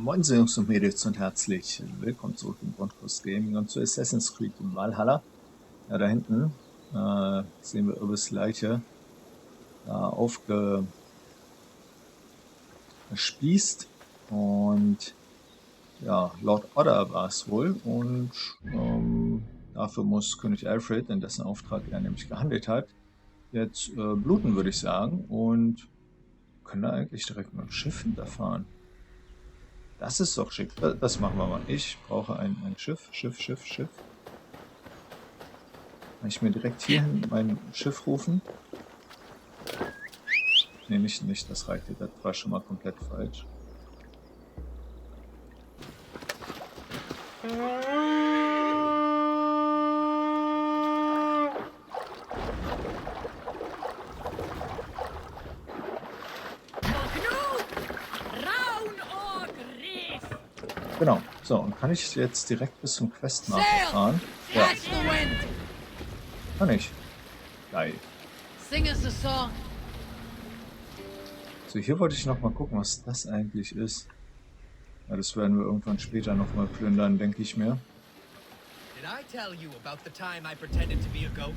Moin Jungs und Mädels und herzlich willkommen zurück im Grundkurs Gaming und zu Assassin's Creed im Valhalla. Ja, da hinten sehen wir Irbes Leiche aufgespießt und ja, Lord Odder war es wohl und dafür muss König Ælfred, in dessen Auftrag er nämlich gehandelt hat, jetzt bluten, würde ich sagen, und können da eigentlich direkt mit dem Schiff hinterfahren. Das ist doch schick. Das machen wir mal. Ich brauche ein Schiff. Kann ich mir direkt hierhin mein Schiff rufen? Ne, nicht. Das reicht hier. Das war schon mal komplett falsch. Genau. So, und kann ich jetzt direkt bis zum Questmarker fahren? Ja. Kann ich. Geil. So, hier wollte ich noch mal gucken, was das eigentlich ist. Ja, das werden wir irgendwann später noch mal plündern, denke ich mir. Did I tell you about the time I pretended to be a goat?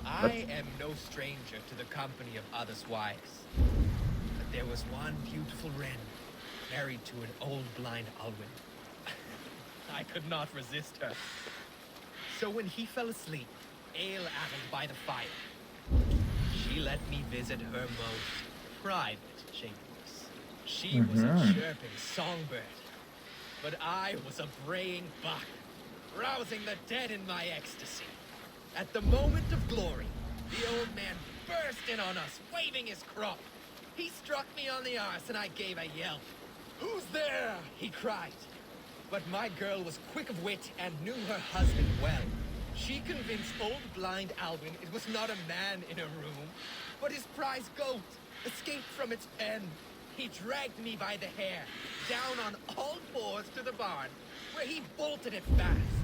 I am no stranger to the company of others' wives. But there was one beautiful wren, married to an old blind Alwyn. I could not resist her. So when he fell asleep, ale-addled by the fire, she let me visit her most private chambers. She was a chirping songbird, but I was a braying buck, rousing the dead in my ecstasy. At the moment of glory, the old man burst in on us, waving his crop. He struck me on the arse and I gave a yelp. "Who's there?" he cried. But my girl was quick of wit and knew her husband well. She convinced old blind Alwyn it was not a man in a room, but his prize goat, escaped from its pen. He dragged me by the hair, down on all fours to the barn, where he bolted it fast.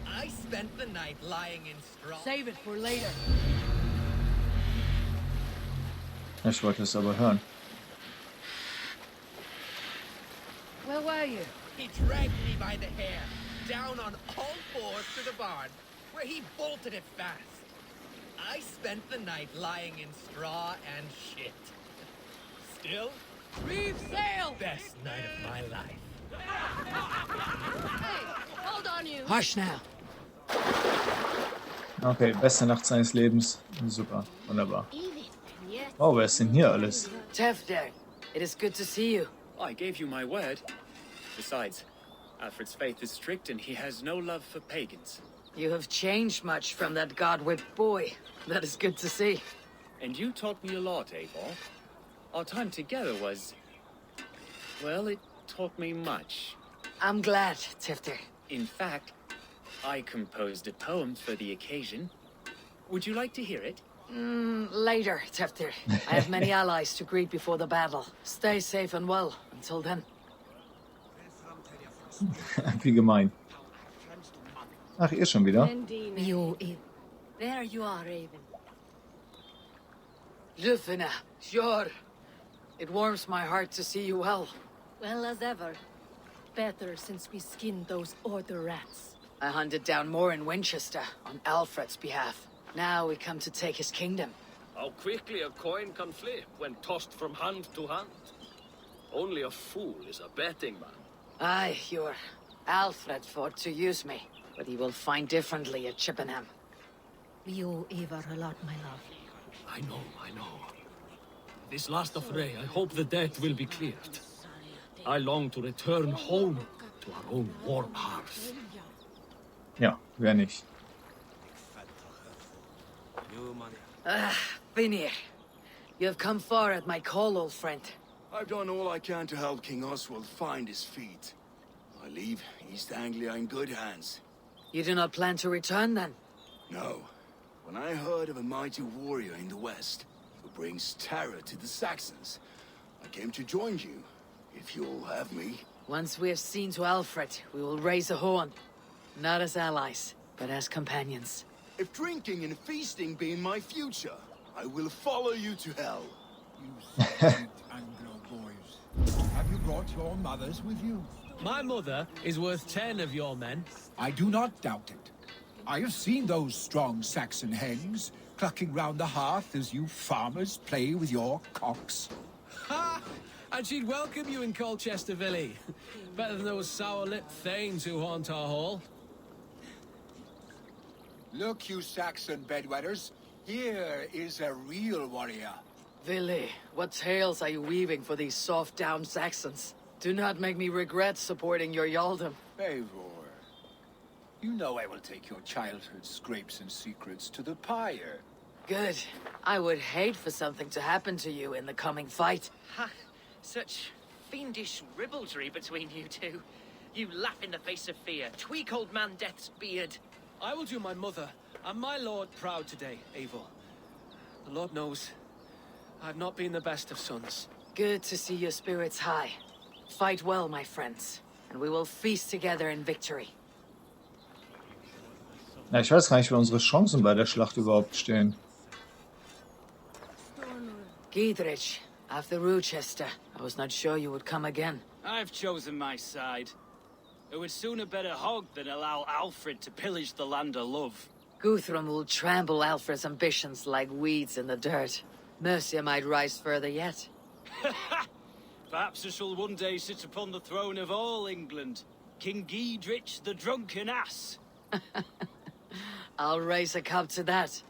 I spent the night lying in straw. Save it for later. Ich wollte es aber hören. Where were you? He dragged me by the hair, down on all fours to the barn, where he bolted it fast. I spent the night lying in straw and shit. Still, Reeve sail! best night of my life. Hey, hold on you! Hush now. Okay, beste Nacht seines Lebens. Super, wunderbar. Oh, wer ist denn hier alles? Tefder, it is good to see you. I gave you my word. Besides, Alfred's faith is strict and he has no love for pagans. You have changed much from that god-whipped boy. That is good to see. And you taught me a lot, Eivor. Our time together was... well, it taught me much. I'm glad, Tefder. In fact, I composed a poem for the occasion. Would you like to hear it? Later, Tefder. I have many allies to greet before the battle. Stay safe and well until then. Wie gemein. Ach, ihr schon wieder? There you are, Raven. Lufina, sure. It warms my heart to see you well. Well as ever. Better since we skinned those order rats. I hunted down more in Winchester on Alfred's behalf. Now we come to take his kingdom. How quickly a coin can flip when tossed from hand to hand. Only a fool is a betting man. Aye, your Alfred fought to use me, but he will find differently at Cippanhamm. We owe Eivor a lot, my love. I know. This last affray, I hope the debt will be cleared. I long to return home to our own warm hearth. Ja, wer nicht. Vinir, you have come far at my call, old friend. I've done all I can to help King Oswald find his feet. I leave East Anglia in good hands. You do not plan to return, then? No. When I heard of a mighty warrior in the west, who brings terror to the Saxons, I came to join you, if you'll have me. Once we have seen to Alfred, we will raise a horn. Not as allies, but as companions. If drinking and feasting be in my future, I will follow you to hell. You stupid Anglo boys. Have you brought your mothers with you. My mother is worth 10 of your men. I do not doubt it. I have seen those strong Saxon hens clucking round the hearth as you farmers play with your cocks. Ha! And she'd welcome you in Colchester Villy. Better than those sour-lipped thanes who haunt our hall. Look, you Saxon bedwetters. Here is a real warrior. Villy, what tales are you weaving for these soft-down Saxons? Do not make me regret supporting your Yaldom. Eivor, you know I will take your childhood scrapes and secrets to the pyre. Good. I would hate for something to happen to you in the coming fight. Ha! Such fiendish ribaldry between you two. You laugh in the face of fear, tweak old man Death's beard. I will do my mother and my lord proud today, Eivor. The Lord knows I've not been the best of sons. Good to see your spirits high. Fight well, my friends, and we will feast together in victory. Ja, ich weiß gar nicht, wie unsere Chancen bei der Schlacht überhaupt stehen. Giedrich, after Rochester, I was not sure you would come again. I've chosen my side. It would sooner bet a hog than allow Alfred to pillage the land of love. Guthrum will trample Alfred's ambitions like weeds in the dirt. Mercia might rise further yet. Perhaps I shall one day sit upon the throne of all England. King Giedrich the drunken ass. I'll raise a cup to that.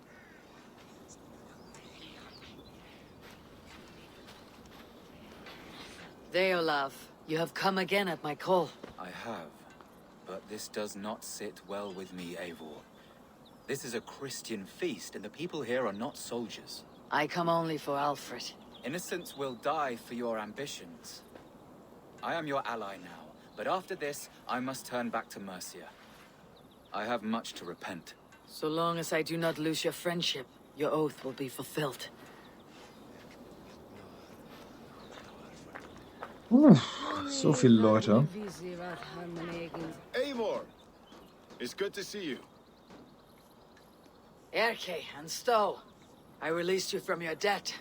Deolav, you have come again at my call. I have, but this does not sit well with me, Eivor. This is a Christian feast, and the people here are not soldiers. I come only for Alfred. Innocents will die for your ambitions. I am your ally now, but after this, I must turn back to Mercia. I have much to repent. So long as I do not lose your friendship, your oath will be fulfilled. So viele Leute. Eivor, it's good to see you. Erke and Stowe, I released you from your debt,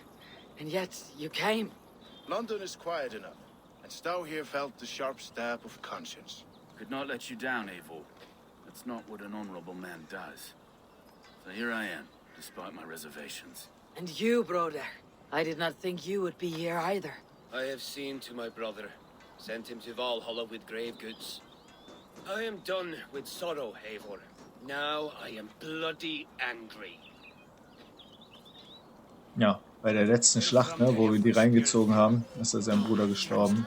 and yet you came. London is quiet enough, and Stow here felt the sharp stab of conscience. Could not let you down, Eivor. That's not what an honorable man does. So here I am, despite my reservations. And you, brother. I did not think you would be here either. I have seen to my brother, sent him to Valhalla with grave goods. I am done with sorrow, Eivor. Now I am bloody angry. Ja, bei der letzten Schlacht, ne, wo wir die reingezogen haben, ist er sein Bruder gestorben.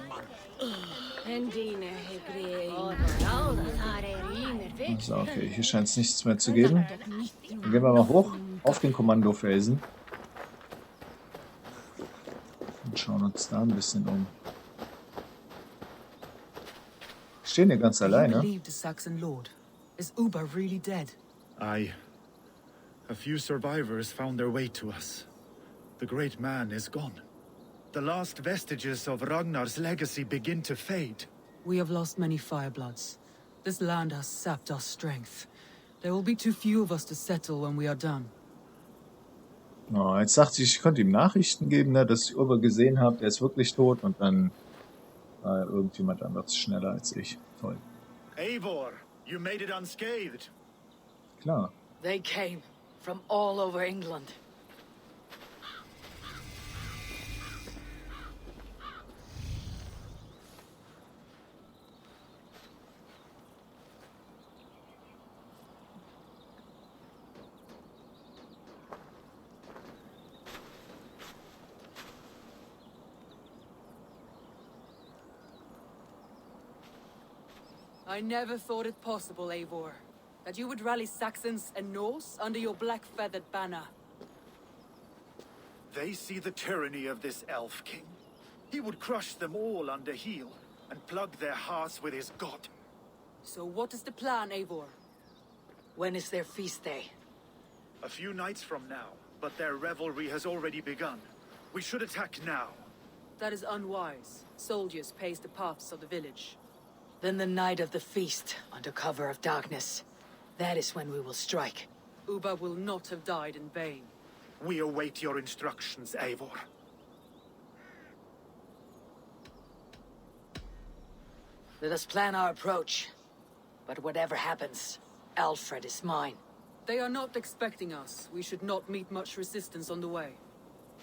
So, okay, hier scheint es nichts mehr zu geben. Dann gehen wir mal hoch auf den Kommandofelsen und schauen uns da ein bisschen um. Wir stehen hier ganz alleine. Is Uber really dead? Aye. A few survivors found their way to us. The great man is gone. The last vestiges of Ragnar's legacy begin to fade. We have lost many firebloods. This land has sapped our strength. There will be too few of us to settle when we are done. Oh, jetzt dachte ich könnte ihm Nachrichten geben, ne, dass ich Uber gesehen habe, er ist wirklich tot, und dann war irgendjemand anderes schneller als ich. Toll. Eivor, you made it unscathed. Klar. They came from all over England. I never thought it possible, Eivor, that you would rally Saxons and Norse under your black-feathered banner. They see the tyranny of this elf king. He would crush them all under heel and plug their hearts with his god. So what is the plan, Eivor? When is their feast day? A few nights from now, but their revelry has already begun. We should attack now. That is unwise. Soldiers pace the paths of the village. Then the night of the feast, under cover of darkness. That is when we will strike. Uba will not have died in vain. We await your instructions, Eivor. Let us plan our approach. But whatever happens, Ælfred is mine. They are not expecting us. We should not meet much resistance on the way.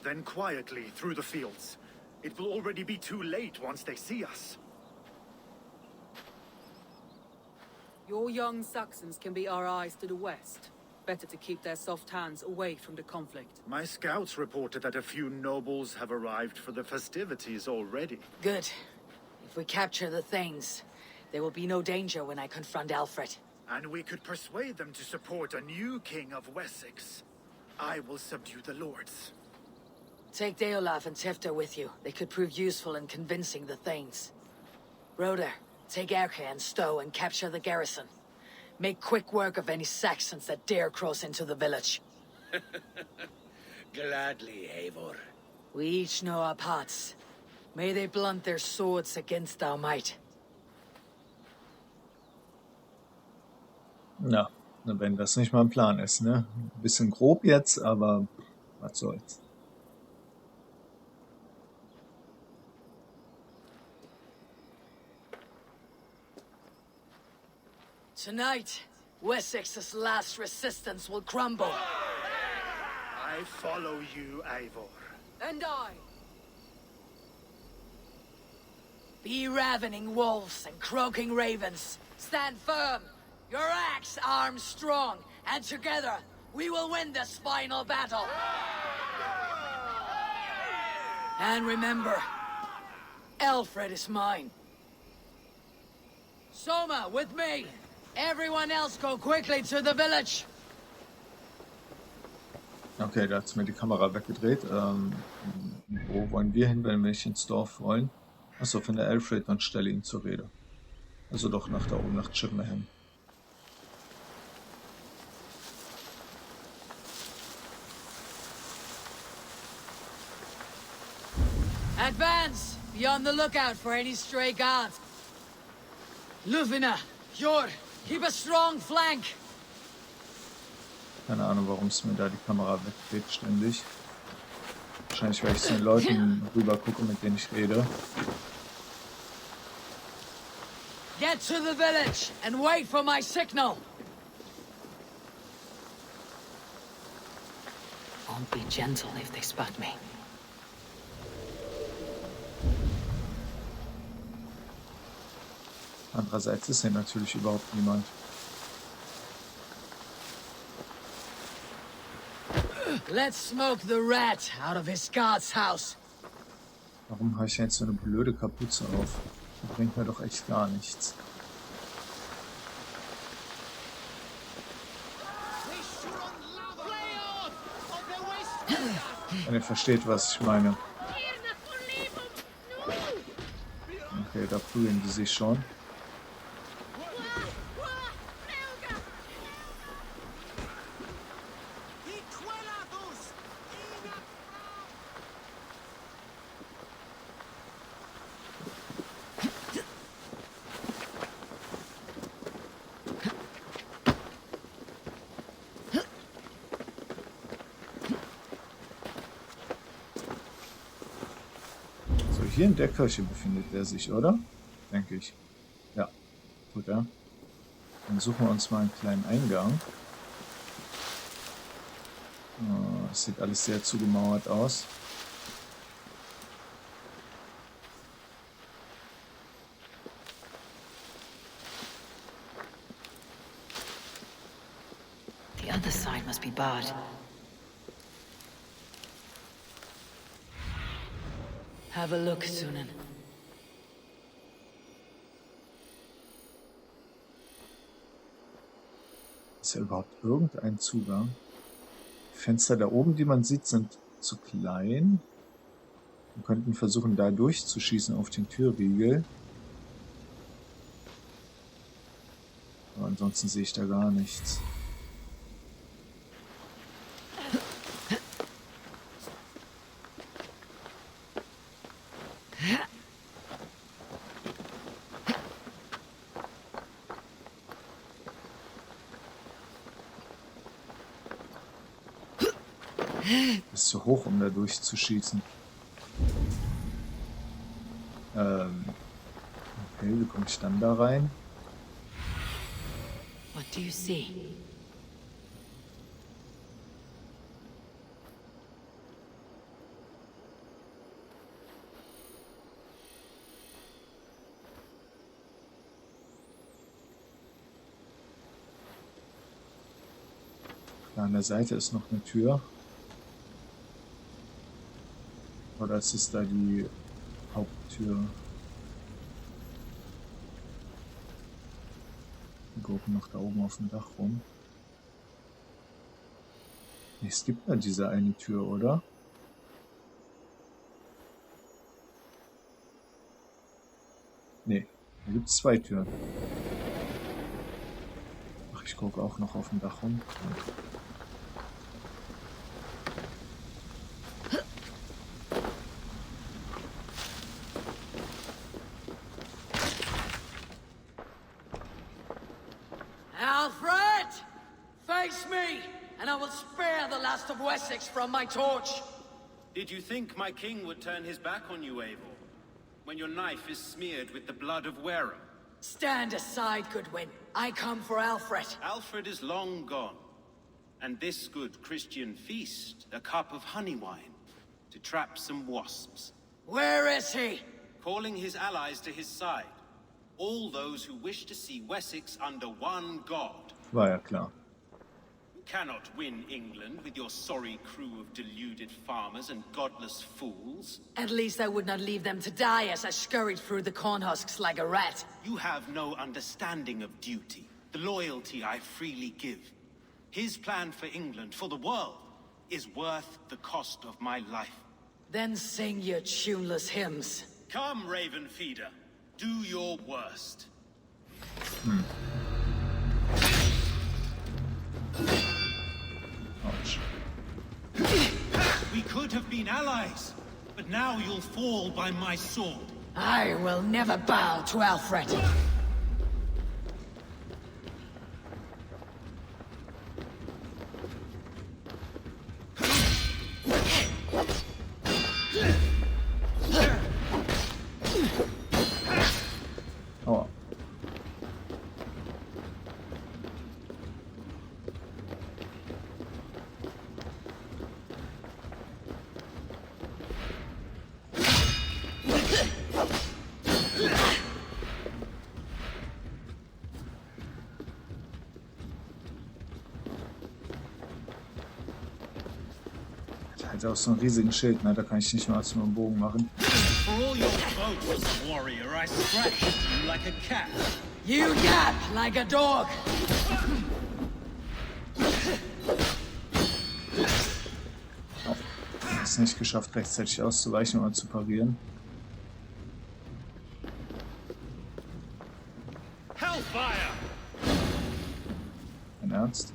Then quietly through the fields. It will already be too late once they see us. Your young Saxons can be our eyes to the west. Better to keep their soft hands away from the conflict. My scouts reported that a few nobles have arrived for the festivities already. Good. If we capture the Thanes, there will be no danger when I confront Ælfred. And we could persuade them to support a new king of Wessex. I will subdue the lords. Take Deolaf and Tefter with you. They could prove useful in convincing the Thanes. Roder, take Erke and Stowe and capture the garrison. Make quick work of any Saxons that dare cross into the village. Gladly, Eivor. We each know our parts. May they blunt their swords against our might. Ja, wenn das nicht mal ein Plan ist, ne? Ein bisschen grob jetzt, aber was soll's. Tonight, Wessex's last resistance will crumble. I follow you, Eivor. And I. Be ravening wolves and croaking ravens. Stand firm. Your axe arms strong. And together, we will win this final battle. And remember, Ælfred is mine. Soma, with me. Everyone else go quickly to the village. Okay, da hat's mir die Kamera weggedreht. Wo wollen wir hin, wenn wir nicht ins Dorf wollen? Achso, von der Ælfred und stelle ihn zur Rede. Also doch nach da oben, nach Cippanhamm. Advance! Be on the lookout for any stray guards. Lufina, Jor, keep a strong flank. Keine Ahnung, warum es mir da die Kamera wegdreht ständig. Wahrscheinlich, weil ich zu den Leuten rüber gucke, mit denen ich rede. Get to the village and wait for my signal. Won't be gentle if they spot me. Andererseits ist hier natürlich überhaupt niemand. Let's smoke the rat out of his guard's house. Warum habe ich jetzt so eine blöde Kapuze auf? Die bringt mir doch echt gar nichts. Wenn ihr versteht, was ich meine. Okay, da prügeln die sich schon. Hier in der Kirche befindet er sich, oder? Denke ich. Ja, tut er. Dann suchen wir uns mal einen kleinen Eingang. Das sieht alles sehr zugemauert aus. The other side must be barred. Have a look, Sunan. Ist ja überhaupt irgendein Zugang? Die Fenster da oben, die man sieht, sind zu klein. Wir könnten versuchen, da durchzuschießen auf den Türriegel. Aber ansonsten sehe ich da gar nichts. Ist zu hoch, um da durchzuschießen. Okay, wie komme ich dann da rein? What do you see? Da an der Seite ist noch eine Tür. Oder ist es da die Haupttür? Wir gucken noch da oben auf dem Dach rum. Es gibt ja diese eine Tür, oder? Nee, da gibt es 2 Türen. Ach, ich gucke auch noch auf dem Dach rum. Alfred! Face me, and I will spare the last of Wessex from my torch. Did you think my king would turn his back on you, Eivor? When your knife is smeared with the blood of Wareham? Stand aside, Goodwin. I come for Alfred. Alfred is long gone. And this good Christian feast, a cup of honey wine, to trap some wasps. Where is he? Calling his allies to his side. All those who wish to see Wessex under one god. War ja klar. You cannot win England with your sorry crew of deluded farmers and godless fools. At least I would not leave them to die as I scurried through the corn husks like a rat. You have no understanding of duty, the loyalty I freely give. His plan for England, for the world, is worth the cost of my life. Then sing your tuneless hymns. Come, Raven Feeder. Do your worst. Ouch. We could have been allies, but now you'll fall by my sword. I will never bow to Alfred. Aua. Der hat auch so einen riesigen Schild, ne? Da kann ich nicht mal was mit dem Bogen machen. For all your boasts, warrior, I scratched you like a cat. You yap like a dog. Oh, es nicht geschafft, rechtzeitig auszuweichen oder zu parieren. Hellfire! Dein Ernst?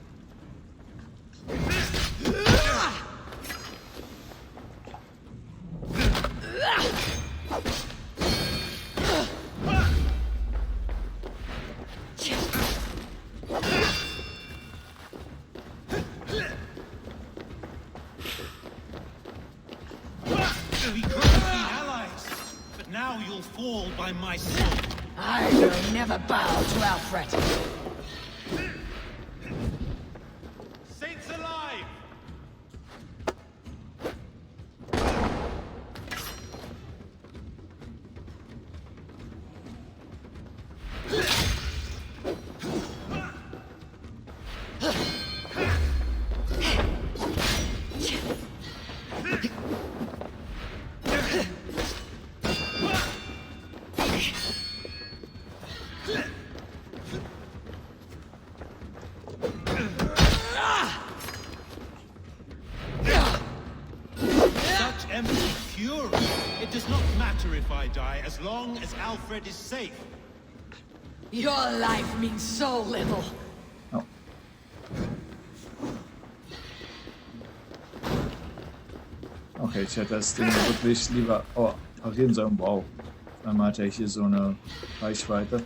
We could have been allies, but now you'll fall by my sword. I will never bow to Alfred. Saints alive! Empty fury. It does not matter if I die, as long as Alfred is safe. Your life means so little. Oh. Okay, ich hätte das Ding wirklich lieber parieren sollen. Wow. Einmal hat er hier so eine Reichweite.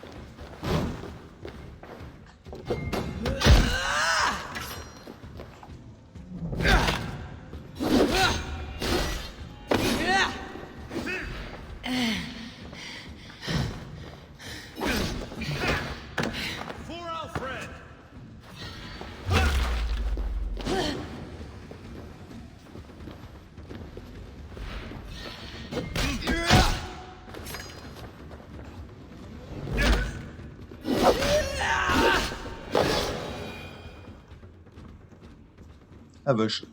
Erwischt.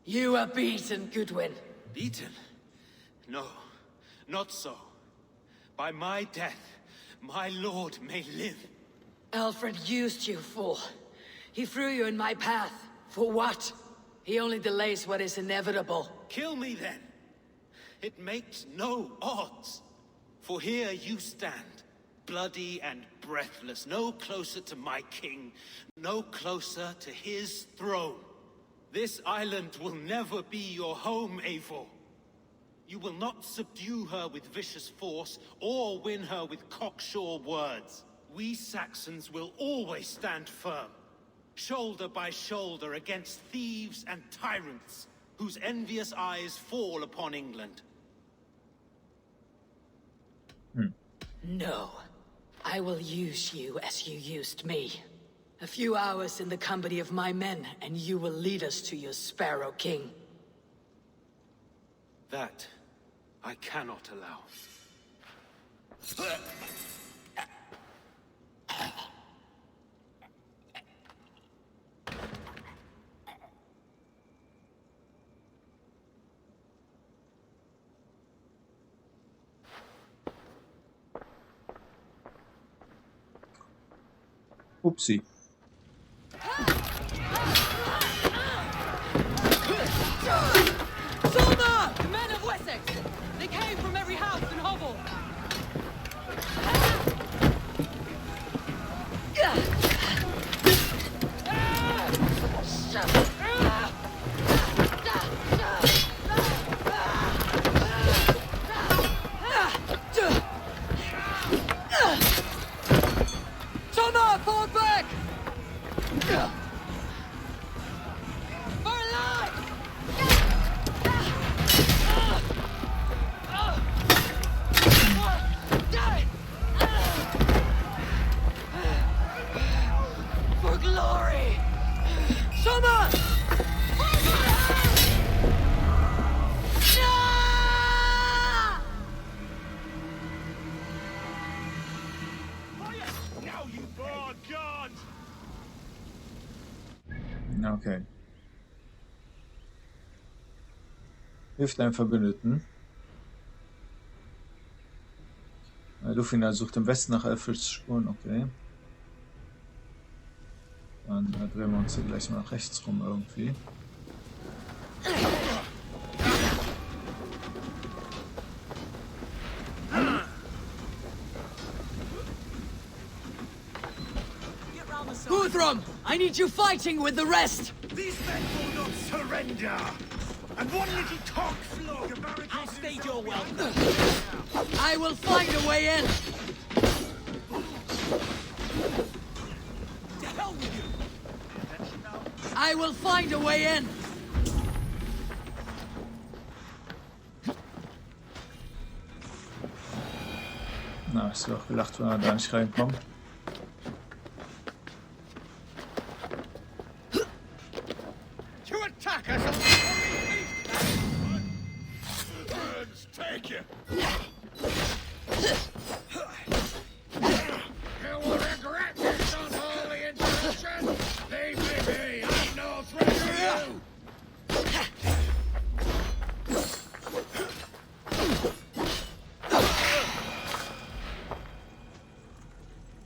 You are beaten, Goodwin. Beaten? No, not so. By my death, my lord may live. Alfred used you, fool. He threw you in my path. For what? He only delays what is inevitable. Kill me then. It makes no odds. For here you stand, bloody and breathless, no closer to my king, no closer to his throne. This island will never be your home, Eivor. You will not subdue her with vicious force, or win her with cocksure words. We Saxons will always stand firm, shoulder by shoulder against thieves and tyrants, whose envious eyes fall upon England. No. I will use you as you used me. A few hours in the company of my men, and you will lead us to your Sparrow King. That I cannot allow. Upsi. Soldier! The men of Wessex! They came from every house and hovel! Soldier, fall back! For alive! For glory! Summer! Now you broad God! Okay. Hilft einem Verbündeten. Lufina sucht im Westen nach Ælfreds Spuren, okay. Dann drehen wir uns hier gleich mal nach rechts rum irgendwie. Guthrum, I need you fighting with the rest! These men will not surrender! And one little cock flog a barricade. I'll stage your welcome. I will find a way in! To hell with you! I will find a way in! Na, ist doch gelacht, wenn wir da nicht reinkommen. To attack us! Let's take you! You will regret this unholy intrusion! Leave me be! I'm no threat to you!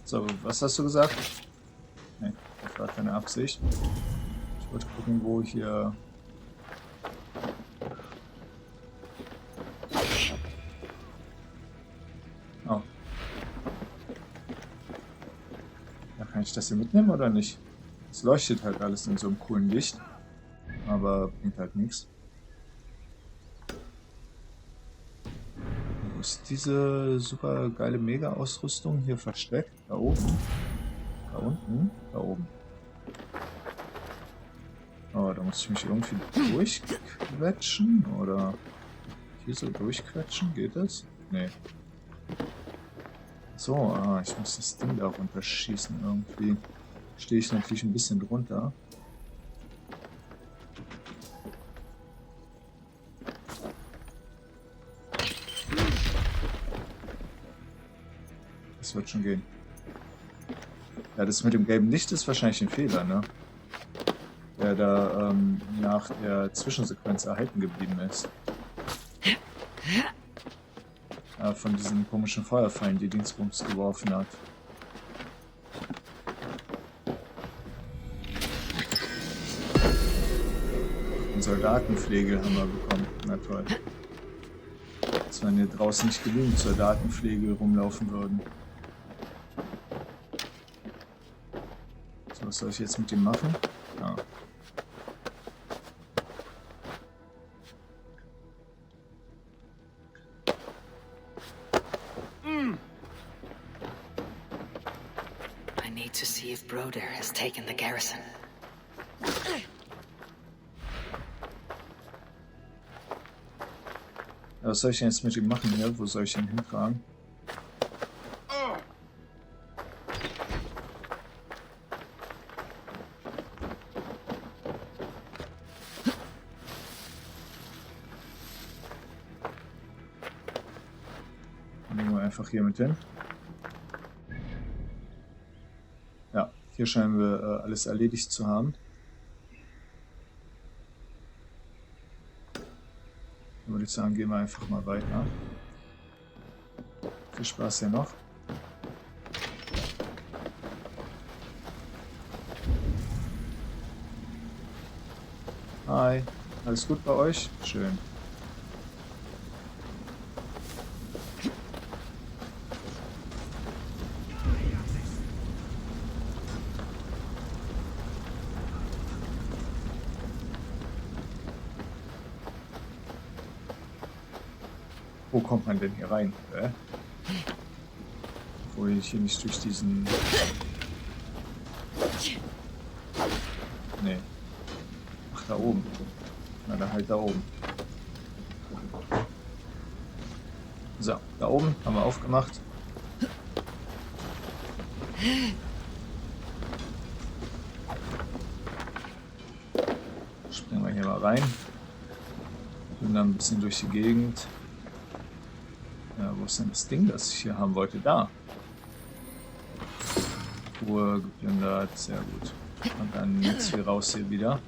So, was hast du gesagt? Nee, das war keine Absicht. Ich wollte gucken, wo hier... Oh. Ja, kann ich das hier mitnehmen oder nicht? Es leuchtet halt alles in so einem coolen Licht. Aber bringt halt nichts. Wo ist diese super geile Mega-Ausrüstung hier versteckt? Da oben? Da unten? Da oben. Oh, da muss ich mich irgendwie durchquetschen? Oder hier so durchquetschen? Geht das? Nee. So, ich muss das Ding da runterschießen irgendwie. Stehe ich natürlich ein bisschen drunter. Das wird schon gehen. Ja, das mit dem gelben Licht ist wahrscheinlich ein Fehler, ne? Der da nach der Zwischensequenz erhalten geblieben ist. Ja, von diesen komischen Feuerfallen, die Dingsbums geworfen hat. Einen Soldatenpflegel haben wir bekommen. Na toll. Dass wenn hier draußen nicht genügend Soldatenpflege rumlaufen würden. So, was soll ich jetzt mit dem machen? Ja. I need to see if Broder has taken the garrison. Ja, was soll ich denn jetzt mit ihm machen hier? Wo soll ich ihn hintragen? Nehmen wir einfach hier mit hin. Ja, hier scheinen wir alles erledigt zu haben. Dann würde ich sagen, gehen wir einfach mal weiter. Viel Spaß hier noch. Hi, alles gut bei euch? Schön. Wo kommt man denn hier rein? Wo ich hier nicht durch diesen... Nee. Ach, da oben. Na, dann halt da oben. So, da oben haben wir aufgemacht. Springen wir hier mal rein. Gehen dann ein bisschen durch die Gegend. Ja, wo ist denn das Ding, das ich hier haben wollte? Da. Ruhe geplündert, sehr gut. Und dann jetzt hier raus hier wieder.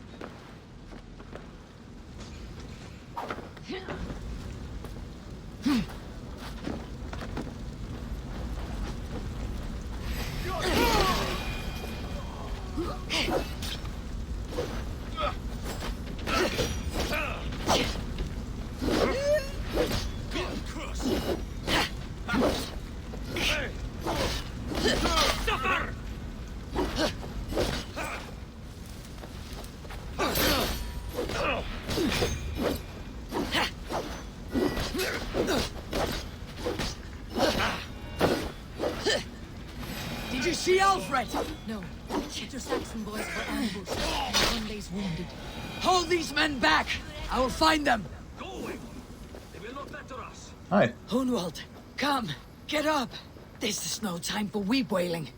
Did you see Ælfred? No. But your Saxon boys were ambushed and one day's wounded. Hold these men back! I will find them! Going! They will not better us. Hi. Hunwald, come! Get up! This is no time for weep wailing.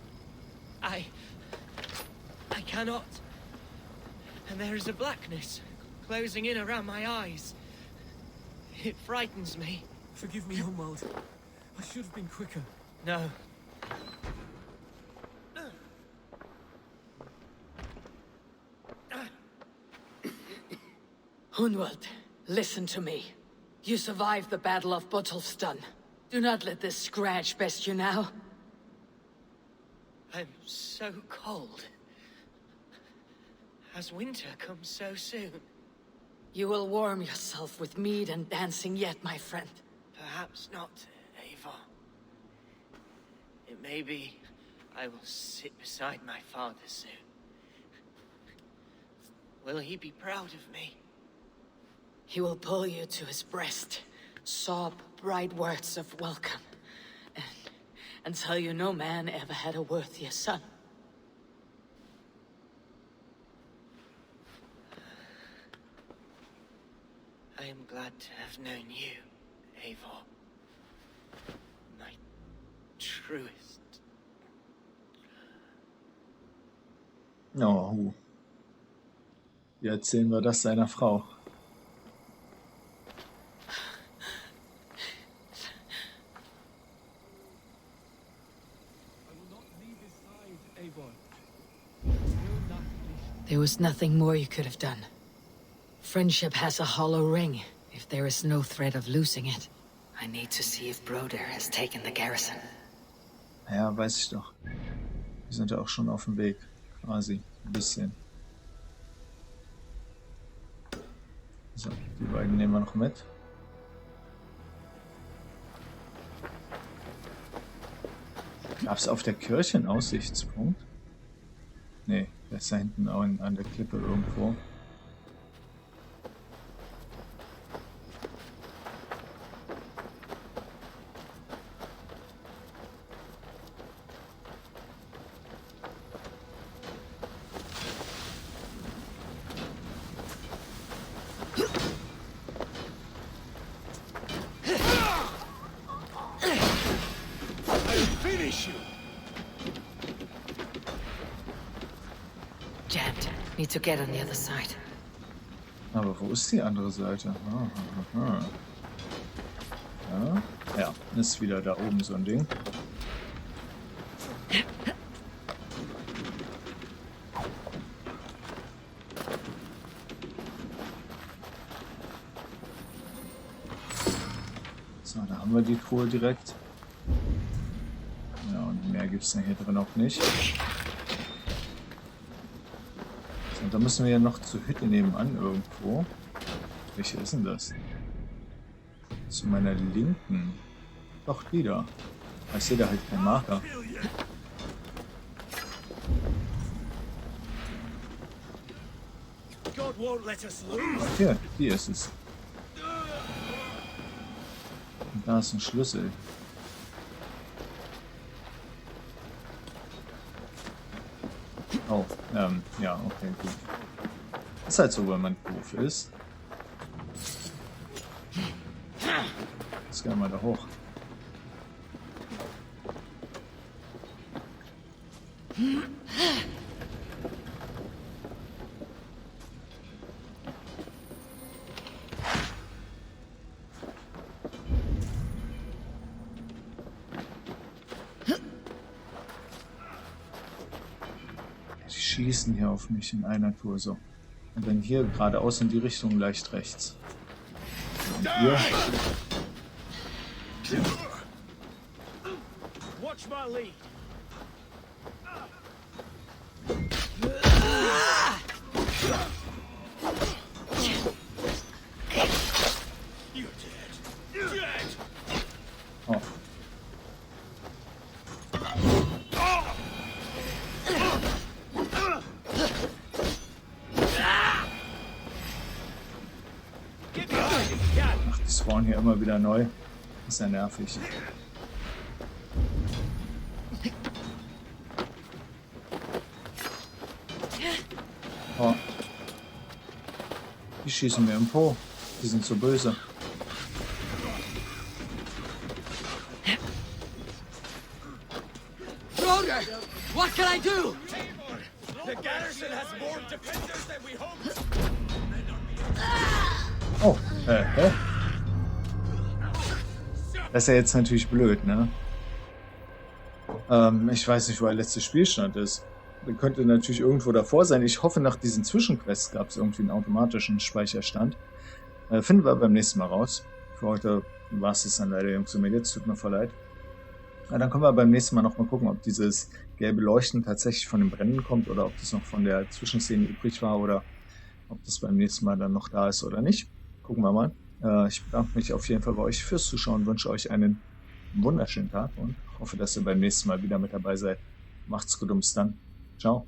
I cannot. And there is a blackness closing in around my eyes. It frightens me. Forgive me, Hunwald. I should have been quicker. No. Hunwald, listen to me. You survived the Battle of Botolfston. Do not let this scratch best you now. I'm so cold. Has winter come so soon? You will warm yourself with mead and dancing yet, my friend. Perhaps not, Eivor. It may be I will sit beside my father soon. Will he be proud of me? He will pull you to his breast, sob bright words of welcome, and tell you no man ever had a worthier son. I am glad to have known you, Eivor. My truest. Oh. Wie erzählen wir das seiner Frau? I will not leave his side, Eivor. There was nothing more you could have done. Friendship has a hollow ring, if there is no threat of losing it. I need to see if Broder has taken the garrison. Ja, weiß ich doch. Wir sind ja auch schon auf dem Weg. Quasi. Ein bisschen. So, die beiden nehmen wir noch mit. Gab es auf der Kirche einen Aussichtspunkt? Nee, der ist da hinten auch an der Klippe irgendwo. Jammed. Need to get on the other side. Aber wo ist die andere Seite? Ja, ja, ist wieder da oben so ein Ding. So, da haben wir die Truhe direkt. Ja, und mehr gibt es dann hier drin auch nicht. Und da müssen wir ja noch zur Hütte nebenan irgendwo. Welche ist denn das? Zu meiner Linken. Doch, die da. Ich sehe da halt keinen Marker. Hier, die ist es. Und da ist ein Schlüssel. Oh, ja, okay, gut. Ist halt so, wenn man doof ist. Jetzt gehen wir mal da hoch. Schießen hier auf mich in einer Tour so. Und dann hier geradeaus in die Richtung leicht rechts. Und hier. Watch my lead. Oh. Ach, die spawnen hier immer wieder neu. Ist ja nervig. Oh. Die schießen mir im Po. Die sind so böse. Broder, what can I do? The garrison has more defenders than we hoped. Oh, hä? Das ist ja jetzt natürlich blöd, ne? Ich weiß nicht, wo der letzte Spielstand ist. Der könnte natürlich irgendwo davor sein. Ich hoffe, nach diesen Zwischenquests gab es irgendwie einen automatischen Speicherstand. Finden wir beim nächsten Mal raus. Für heute war es dann leider, Jungs und Mädels. Tut mir voll leid. Ja, dann können wir beim nächsten Mal nochmal gucken, ob dieses gelbe Leuchten tatsächlich von dem Brennen kommt oder ob das noch von der Zwischenszene übrig war oder ob das beim nächsten Mal dann noch da ist oder nicht. Gucken wir mal. Ich bedanke mich auf jeden Fall bei euch fürs Zuschauen, wünsche euch einen wunderschönen Tag und hoffe, dass ihr beim nächsten Mal wieder mit dabei seid. Macht's gut und bis dann. Ciao.